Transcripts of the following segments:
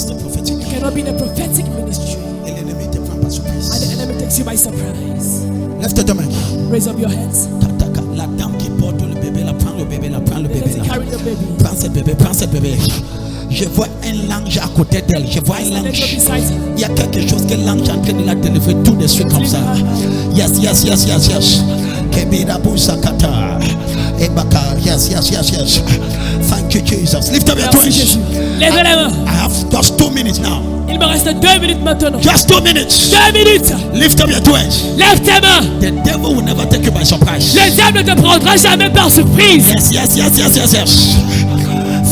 ministère prophétique. You cannot be in a prophetic ministry. Et l'ennemi te prend par surprise. And the enemy takes you by surprise. Lève tes deux mains. Raise up your hands. La dame qui porte le bébé, la prend le bébé, la prend le bébé. Let carry the baby. Prends ce bébé, prends ce bébé. Je vois un ange à côté d'elle. Je vois un ange. Il y a quelque chose que l'ange est en train de la délivrer tout de suite comme ça. Yes. Kebira Busakata. Ebaka. Yes. Thank you, Jesus. Lift up your hands. Lève les mains. I have just 2 minutes now. Il me reste 2 minutes maintenant. Just 2 minutes. 2 minutes. Lift up your hands. Lève tes mains. The devil will never take you by surprise. Le diable ne te prendra jamais par surprise. Yes.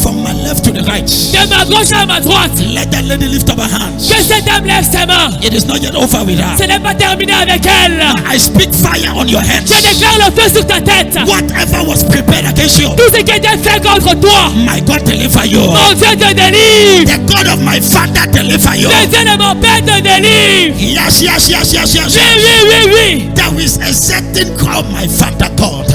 From my left to the right. De ma gauche à ma droite. Let that lady lift up her hands. Que cette dame lève ses mains. It is not yet over with her. Ce n'est pas terminé avec elle. I speak fire on your head. Je déclare le feu sur ta tête. Whatever was prepared against you, Tout ce qui était fait contre toi. my God deliver you. Mon Dieu te délivre. The God of my father deliver you. Le Dieu de mon père te délivre. Yes. Oui. There is a certain crowd my father called.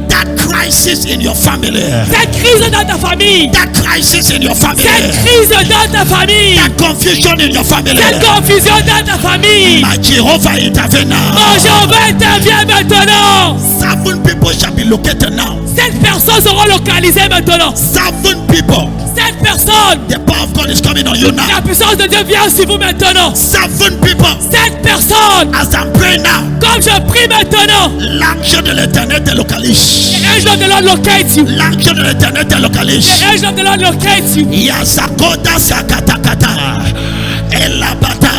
That crisis in your family. Cette crise dans ta famille. That crisis in your family. Cette crise dans ta famille. That confusion in your family. Cette confusion dans ta famille. My Jehovah intervene now. Mon Jéhovah intervient maintenant. 7 people shall be located now. 7 personnes seront localisées maintenant. 7 people. 7 personnes. The power of God is coming on you now. La puissance de Dieu vient sur vous maintenant. 7 people. 7 personnes. As I'm praying now, Comme je prie maintenant. l'ange de l'éternel te localise. The angel of the Lord locate you. L'ange de l'éternel te localise. The angel of the Lord locate you. Yasakoda sakatakata. Elabata.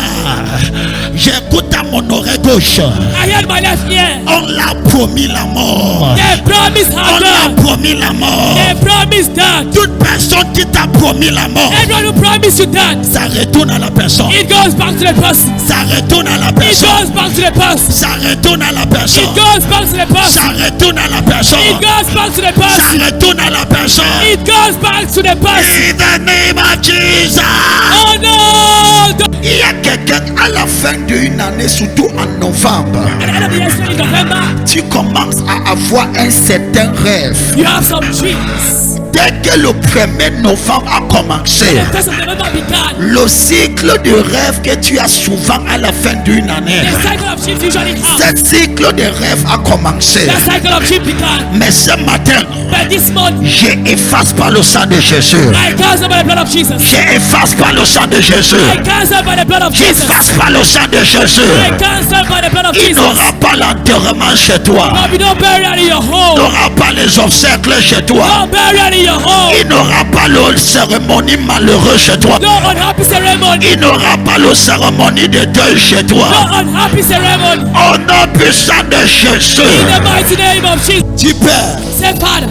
J'écoute à mon oreille gauche. I heard my left ear. On l'a promis la mort. They promised On her l'a God. promis la mort. They promised that. Toute personne qui t'a promis la mort, Everyone who promised you that. ça retourne à la personne. It goes back to the person. Ça retourne à la It personne. goes back to the person. Ça retourne à la personne. It goes back to the person. Ça retourne à la personne. It goes back to the Ça person. retourne à la personne. It goes back to the person. In the name of Jesus. Oh no! Il y a quelqu'un à la fin d'une année, surtout en novembre, At the end of the year, in November, tu commences à avoir un certain rêve. you have some dreams. Dès que le 1er novembre a commencé, The first of November began. le cycle de rêve que tu as souvent à la fin d'une année, The cycle of dreams usually comes. ce cycle de rêve a commencé. The cycle of dreams began. Mais ce matin, But this month, j'efface par le sang de Jésus. I cancel by the blood of Jesus. J'efface par le sang de Jésus. I cancel by the blood of Jesus. J'efface par le sang de Jésus. I cancel by the blood of Il Jesus. n'aura pas l'enterrement chez toi. But we don't bury it in your Il home. n'aura pas les obsèques chez toi. Don't bury it in your home. Il n'aura pas le cérémonie malheureux chez toi. No unhappy ceremony. Il n'aura pas le cérémonie de deuil chez toi. No unhappy ceremony. Au nom puissant de In Jésus. the mighty name of Jesus. Tu Père, Say, Father,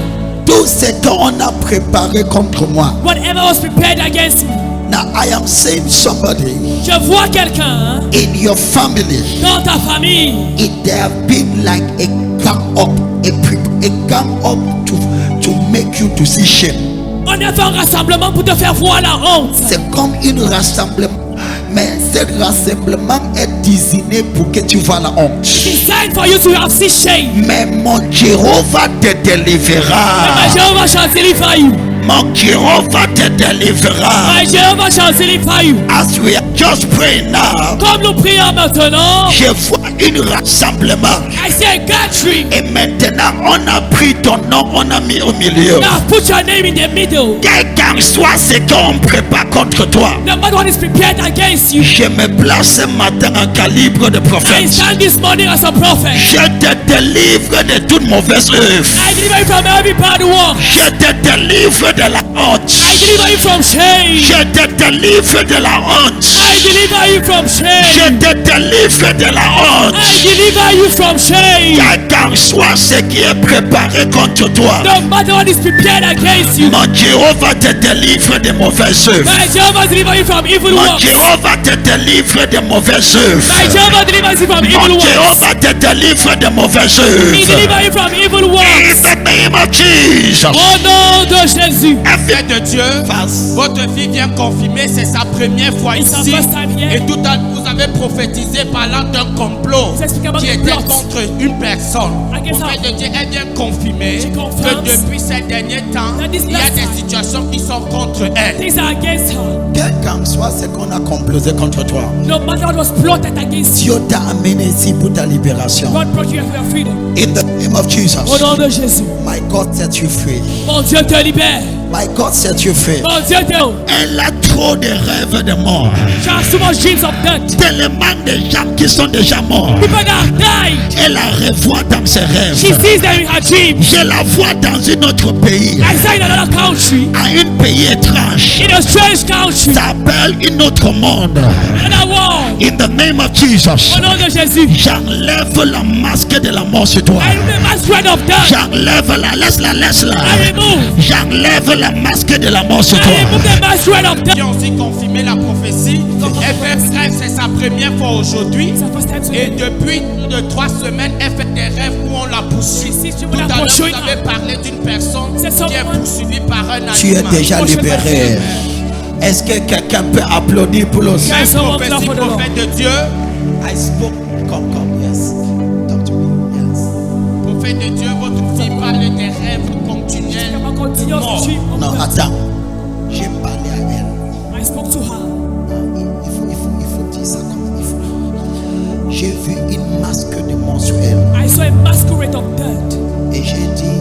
tout ce qu'on a préparé contre moi. whatever was prepared against me. Now I am saying somebody Je vois quelqu'un in your family. dans ta famille. It there have been like a gang up, a gang up to make you to see shame. On a fait un rassemblement pour te faire voir la honte. C'est comme un rassemblement, mais ce rassemblement est désigné pour que tu vois la honte. It's time for you to have seen shame. Mais mon Jéhovah te And délivrera. my Jehovah shall deliver you. Mon Jéhovah te délivrera. My Jehovah shall deliver you. As we are just praying now, Comme nous prions maintenant, je vois un rassemblement. I see a gathering. Et maintenant, on a pris ton nom, on a mis au milieu. Now put your name in the middle. Quel qu'en soit ce qu'on prépare contre toi, No matter what is prepared against you. je me place ce matin en calibre de I prophète. stand this morning as a prophet. Je te délivre de toute mauvaise œuvre. I deliver you from every bad work. Je te délivre de la honte. I deliver you from shame. Je te délivre de la honte. I deliver you from Je shame. te délivre de la honte. I deliver you from shame. Quel qu'en soit ce qui est préparé contre toi, No matter what is prepared against you. mon Jéhovah te délivre de mauvaises œuvres. My Jehovah deliver you from evil Mon works. Jéhovah te délivre de mauvaises My œuvres. Jehovah delivers you from evil Mon works. Jéhovah te délivre de mauvaises He œuvres. deliver you from evil In works. the name of Jesus. Au nom de Jésus. Un fils de Dieu face. votre fille vient confirmer, c'est sa première fois It's her ici. first time here. Et tout à l'heure, vous avez prophétisé parlant d'un complot He's speaking about qui the était plot contre une personne. against Prophète her. de Dieu, elle vient confirmer She que confirms depuis ces derniers temps, that this il y a last des time situations qui sont contre elle. things are against her. Quel qu'en soit ce qu'on a comploté contre toi, No matter what was plotted against you, Dieu t'a amené ici pour ta libération. God brought you here for your freedom. In the name of Jesus, Au nom de Jésus, my God set you free. mon Dieu te libère. My God set you free. Mon Dieu te... Elle a trop de rêves de mort. She has too much dreams of death. Tellement de gens qui sont déjà morts. People that have died, Elle la revoit dans ses she rêves. sees them in her dreams. Je la vois dans un autre pays, I say in another country, à un pays étrange. in a strange country, Ça s'appelle un autre monde. another world. In the name of Jesus, Au nom de Jésus, j'enlève la masque de la mort sur toi. I remove my thread of death. J'enlève la, laisse-la. I remove. J'enlève la masque de la mort sur I toi. remove the mass thread of death. Qui ont aussi confirmé la prophétie. Elle fait rêve, c'est sa première fois aujourd'hui. It's her first time Et today. depuis plus de 3 semaines, elle fait des rêves où on la poursuit. She sees you Tout when à I'm l'heure, vous pursuing avez her. parlé d'une personne C'est qui est someone- poursuivie par un animal. Tu es déjà libéré. Est-ce que quelqu'un peut applaudir pour le Yes. Un Someone prophétie, clap for the Lord. prophète de Dieu. I spoke. Come, yes. Talk to me. Yes. Prophète de Dieu, votre fille parle des rêves continuels. On va continuer Mort. ce dream of Non, death. attends. J'ai parlé à elle. I spoke to her. Il faut dire ça comme il faut. J'ai vu une masque de mort sur elle. I saw a masquerade of death. Et j'ai dit,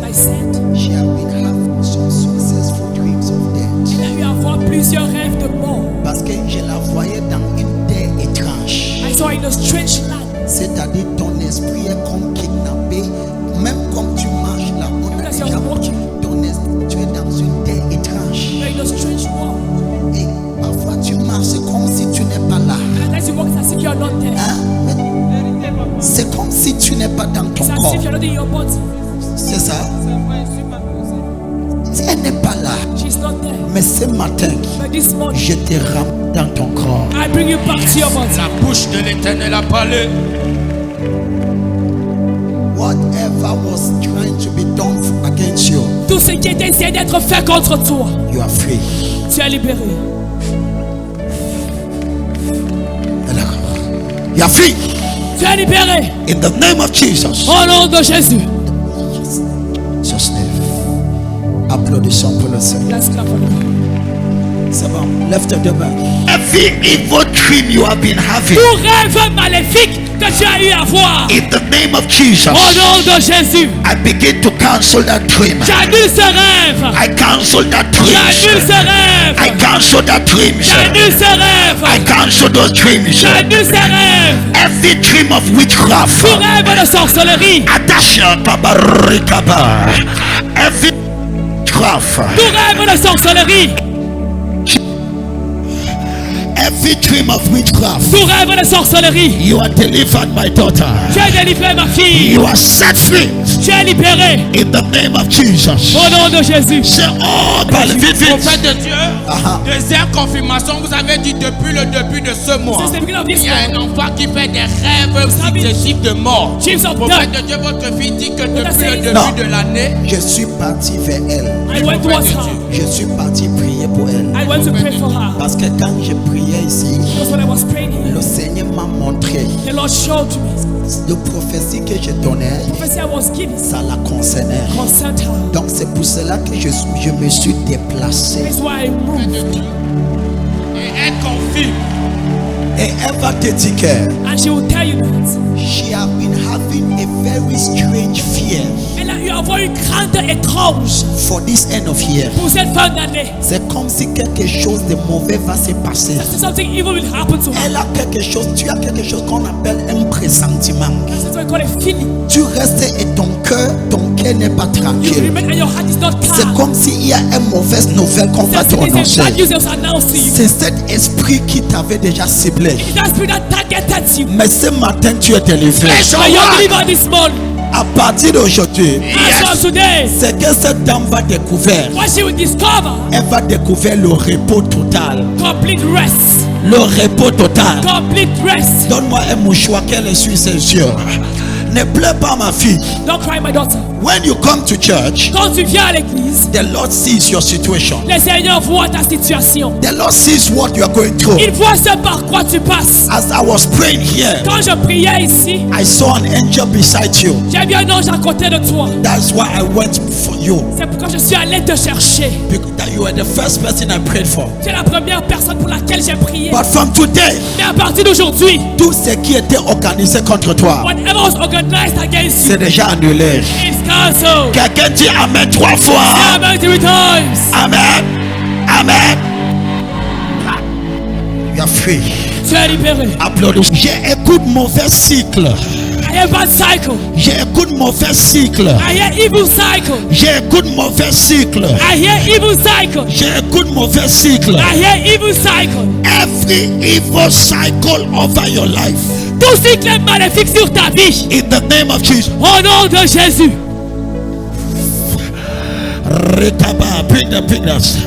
And I said, she has been having some successful dreams of death. elle a eu à voir plusieurs rêves de mort. Parce que je la voyais dans une terre étrange. I saw her in a strange land. C'est-à-dire ton esprit est comme kidnappé. Même comme tu marches là, on a Because déjà you're walking. ton esprit, tu es dans une terre étrange. You're in a strange world. Et parfois tu marches, c'est comme si tu n'es pas là. And as you walk, it's as if you're not there. Hein? Mais c'est comme si tu n'es pas dans ton It's as corps. if you're not in your body. C'est ça? Elle n'est pas là. She's not there. Mais ce matin, But this morning, je te ramène dans ton corps. I bring you back to your body. La bouche de l'Éternel a parlé. Whatever was trying to be done against you, Tout ce qui était essayé d'être fait contre toi, you are free. tu es libéré. You are free. Tu es libéré. In the name of Jesus. Au nom de Jésus. Just name. Applaudissons pour le Seigneur. Let's clap for the Lord. C'est bon. Lève tes deux mains. Every evil dream you have been having, Tout rêve maléfique que tu as eu à voir, in the name of Jesus, au nom de Jésus, I begin to cancel that dream. j'annule ce rêve. I cancel that J'annule dream. ce rêve. I cancel that dream. J'annule ce rêve. I cancel those dreams. J'annule ce rêve. Every dream of witchcraft. Tout rêve de sorcellerie. Atasha kabarikaba. Every witchcraft. Tout rêve de sorcellerie. Every dream of witchcraft. Tout rêve de sorcellerie. You are delivered, my daughter. Tu es délivré, ma fille. You are set free Tu es libéré. in the name of Jesus. Au nom de Jésus. C'est all by the Prophète de Dieu, Aha. deuxième confirmation, vous avez dit depuis le début de ce mois. Since the beginning of this Il y a un month, enfant qui fait des rêves successifs de mort. dreams of Prophète death. de Dieu, votre fille dit que depuis saying- le début Non. de l'année, Je suis parti vers elle. I went towards her. Je suis parti prier pour elle. I went to pray for her. Parce que quand je priais ici, Because when I was praying here, le Seigneur m'a montré the Lord showed me. le prophétie que je donnais, Prophecy I was given ça la concernait. concerned her. Donc c'est pour cela que je me suis déplacé. That's why I moved. et elle confirme. Et elle va te dire que And she will tell you that. she have been having a very strange fear Elle a eu à avoir une crainte étrange for this end of year. pour cette fin d'année. C'est comme si quelque chose de mauvais va se passer. That something evil will happen to her. Elle a quelque chose, tu as quelque chose qu'on appelle un pressentiment. That's what we call a feeling. Tu restes et ton cœur n'est pas You tranquille. remain and your heart is not C'est calm. comme s'il y a une mauvaise nouvelle qu'on va te There's a annoncer. bad news that was announced to you. C'est cet esprit qui t'avait déjà ciblé. It's that spirit that targeted you. Mais ce matin, tu es délivré. But you're delivered this morning. À partir d'aujourd'hui, As from today, c'est que cette dame va découvrir. what she will discover, Elle va découvrir le repos total. complete rest. Le repos total. Complete rest. Donne-moi un mouchoir qu'elle essuie ses yeux. Ne pleure pas, ma fille. Don't cry, my daughter. When you come to church, Quand tu viens à l'église, the Lord sees your situation. le Seigneur voit ta situation. The Lord sees what you are going through. Il voit ce par quoi tu passes. As I was praying here, Quand je priais ici, I saw an angel beside you. j'ai vu un ange à côté de toi. That's why I went for you. C'est pourquoi je suis allé te chercher. Because that you were the first person I prayed for. Tu es la première personne pour laquelle j'ai prié. But from today, Mais à partir d'aujourd'hui, tout ce qui était organisé contre toi, whatever was organized against you c'est déjà annulé. is cancelled. Quelqu'un dit Amen 3 fois. Amen 3 times. Amen. Amen. You are free. Tu es libéré. Applaudissements. J'écoute mauvais cycle. I hear bad cycle. J'écoute mauvais cycle. I hear evil cycle. J'écoute mauvais cycle. I hear evil cycle. J'écoute mauvais cycle. I hear evil cycle. Every evil cycle over your life. Tout cycle maléfique sur ta vie. In the name of Jesus. Au nom de Jésus. Rekaba, bring the fingers.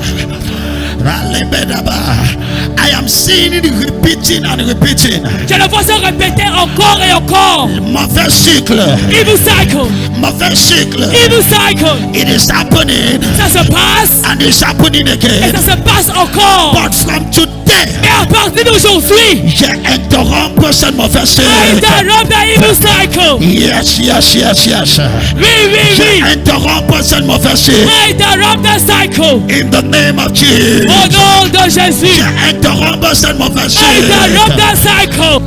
I am seeing it repeating and repeating. Je le vois se répéter encore et encore. Mauvais cycle. Evil cycle. Mauvais cycle. Evil cycle. It is happening Ça se passe and it's happening et again. ça se passe encore. But from today, Mais à partir d'aujourd'hui, j'interromps ce mauvais I cycle. interrupt the evil cycle. Yes, yes, yes, yes. Oui, oui, oui. J'interromps ce mauvais cycle. I interrupt the cycle. In the name of Jesus. Au nom de Jésus. J'interromps ce mauvais I interrupt cycle. the cycle.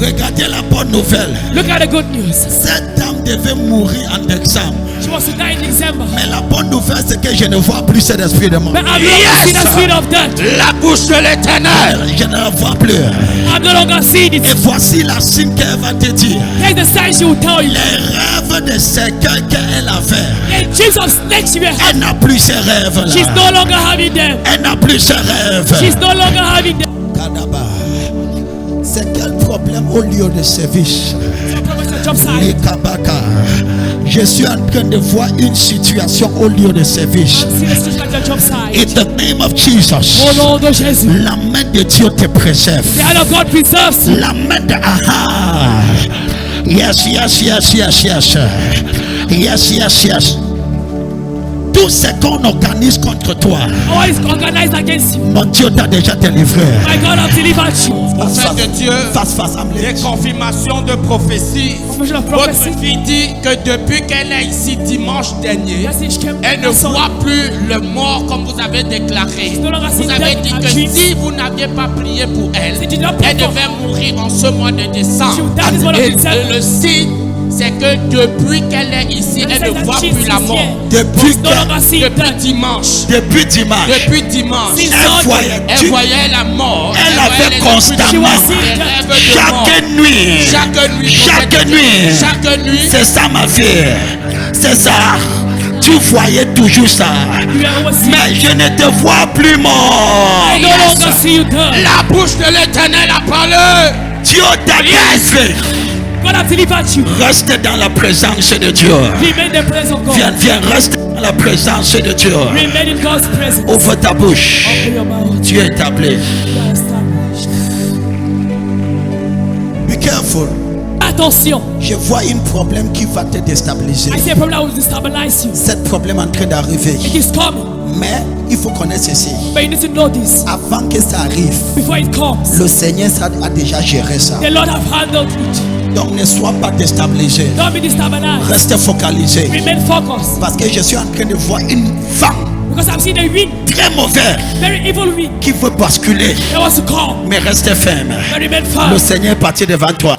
Regardez la bonne nouvelle. Look at the good news. Cette dame devait mourir en décembre. She was to die in December. Mais la bonne nouvelle, c'est que je ne vois plus cet esprit de mort. But I'm no longer seeing the spirit of death. La bouche de l'Éternel. Je ne la vois plus. I'm no longer seeing Et it. voici la signe qu'elle va te dire. Here's the sign she will tell you. Les rêves de cercueil qu'elle avait. In Jesus' name, she will have. Elle n'a plus ces rêves She's là. no longer having them. Elle n'a plus ces rêves. She's no longer having them. Kadaba. C'est quel problème au lieu de service? So, Professor Job Les side. Kabaka. Je suis en train de voir une situation au lieu de service. See the situation at the job side. In the name of Jesus. Au nom de Jésus. La main de Dieu te préserve. The hand of God preserves you. La main de aha. Yes, yes, yes, yes, yes. Yes, yes, yes. Tout ce qu'on organise contre toi, All is organized against you. mon Dieu t'a déjà délivré. My God, I've delivered you. Au fait de Dieu, Face, des confirmations de prophétie. Confirmation of Votre prophecy. fille dit que depuis qu'elle est ici dimanche dernier, Yes, she came. elle ne voit plus le mort comme vous avez déclaré. no longer Vous seeing avez death dit and que dreams. si vous n'aviez pas prié pour elle, She did not pray elle for devait mourir en ce mois de She décembre. would die this month of Et December. le signe, c'est que depuis qu'elle est ici, And elle says ne that voit Jesus plus la is mort. here. Depuis No longer seeing Depuis death. dimanche. depuis dimanche, Depuis elle voyait, elle voyait la mort. Elle voyait avait les constamment She was esprits seeing de- death. des rêves de mort. chaque nuit, Chaque nuit. chaque prophète, nuit. Chaque nuit. C'est ça ma fille, c'est ça. Tu voyais toujours ça, You are always seeing. mais je ne te vois plus mort. I no longer see you dead. La bouche de l'Éternel a parlé. Dieu t'a délivré. God has delivered you. Reste dans la présence de Dieu. Remain in the presence of God. Viens, viens, reste dans la présence de Dieu. Remain in God's presence. Ouvre ta bouche. Open your mouth. Dieu est appelé. You are established. Be careful. Attention. Je vois un problème qui va te déstabiliser. I see a problem that will destabilize you. Cet problème est en train d'arriver. It is coming. Mais il faut connaître ceci. But you need to know this. Avant que ça arrive, Before it comes. le Seigneur a déjà géré ça. The Lord have handled it. Donc ne sois pas déstabilisé. Don't be destabilized. Reste focalisé. Remain focused. Parce que je suis en train de voir une femme Because I'm seeing a wind. très mauvaise Very evil wind. qui veut basculer. That wants to come. Mais reste ferme. But remain Le firm. Seigneur est parti devant toi.